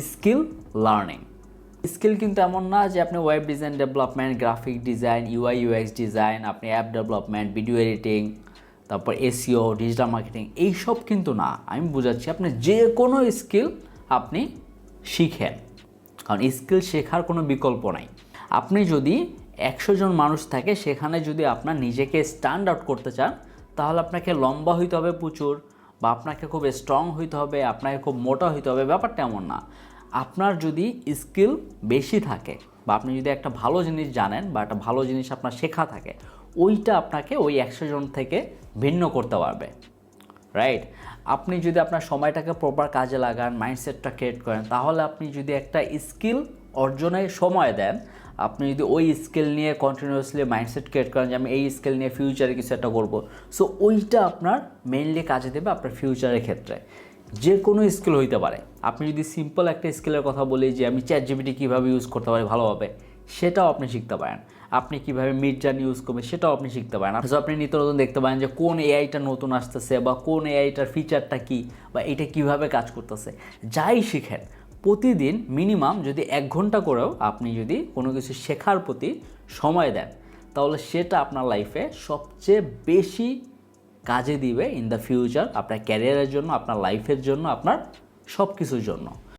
Skill learning. Skill কিন্তু এমন না যে আপনি web design development, graphic design, UI UX design, আপনি অ্যাপ ডেভেলপমেন্ট, ভিডিও এডিটিং, তারপর এসইও, ডিজিটাল মার্কেটিং, এইসব কিন্তু না। আমি বোঝাচ্ছি আপনি যে কোনো স্কিল আপনি শিখেন, কারণ স্কিল শেখার কোনো বিকল্প নাই। আপনি যদি 100 জন মানুষ থাকে, সেখানে যদি আপনার নিজেকে স্ট্যান্ড আউট করতে চান, তাহলে আপনাকে লম্বা হইতে হবে প্রচুর, বা আপনাকে খুব স্ট্রং হইতে হবে, আপনাকে খুব মোটা হইতে হবে, ব্যাপারটা এমন না। আপনার যদি স্কিল বেশি থাকে, বা আপনি যদি একটা ভালো জিনিস জানেন, বা একটা ভালো জিনিস আপনার শেখা থাকে, ওইটা আপনাকে ওই 100 জন থেকে ভিন্ন করতে পারবে, রাইট? আপনি যদি আপনার সময়টাকে প্রপার কাজে লাগান, মাইন্ডসেটটা ক্রিয়েট করেন, তাহলে আপনি যদি একটা স্কিল অর্জনের সময় দেন, আপনি যদি ওই স্কিল নিয়ে কন্টিনিউয়াসলি মাইন্ডসেট ক্রিয়েট করেন যে আমি এই স্কিল নিয়ে ফিউচারে কিছু একটা করবো, সো ওইটা আপনার মেইনলি কাজে দেবে আপনার ফিউচারের ক্ষেত্রে। যে কোনো স্কিল হইতে পারে। আপনি যদি সিম্পল একটা স্কিলের কথা বলি যে আমি চ্যাটজিপিটি কীভাবে ইউজ করতে পারি ভালোভাবে, সেটাও আপনি শিখতে পারেন। আপনি কীভাবে মিডজার্নি ইউজ করবেন, সেটাও আপনি শিখতে পারেন। সো আপনি নিত্য নতুন দেখতে পারেন যে কোন এআইটা নতুন আসতেছে, বা কোন এআইটার ফিচারটা কী, বা এটা কীভাবে কাজ করতেছে। যাই শিখেন, প্রতিদিন মিনিমাম যদি 1 ঘন্টা করেও আপনি যদি কোনো কিছু শেখার প্রতি সময় দেন, তাহলে সেটা আপনার লাইফে সবচেয়ে বেশি কাজে দিবে ইন দ্য ফিউচার, আপনার ক্যারিয়ারের জন্য, আপনার লাইফের জন্য, আপনার সব কিছুর জন্য।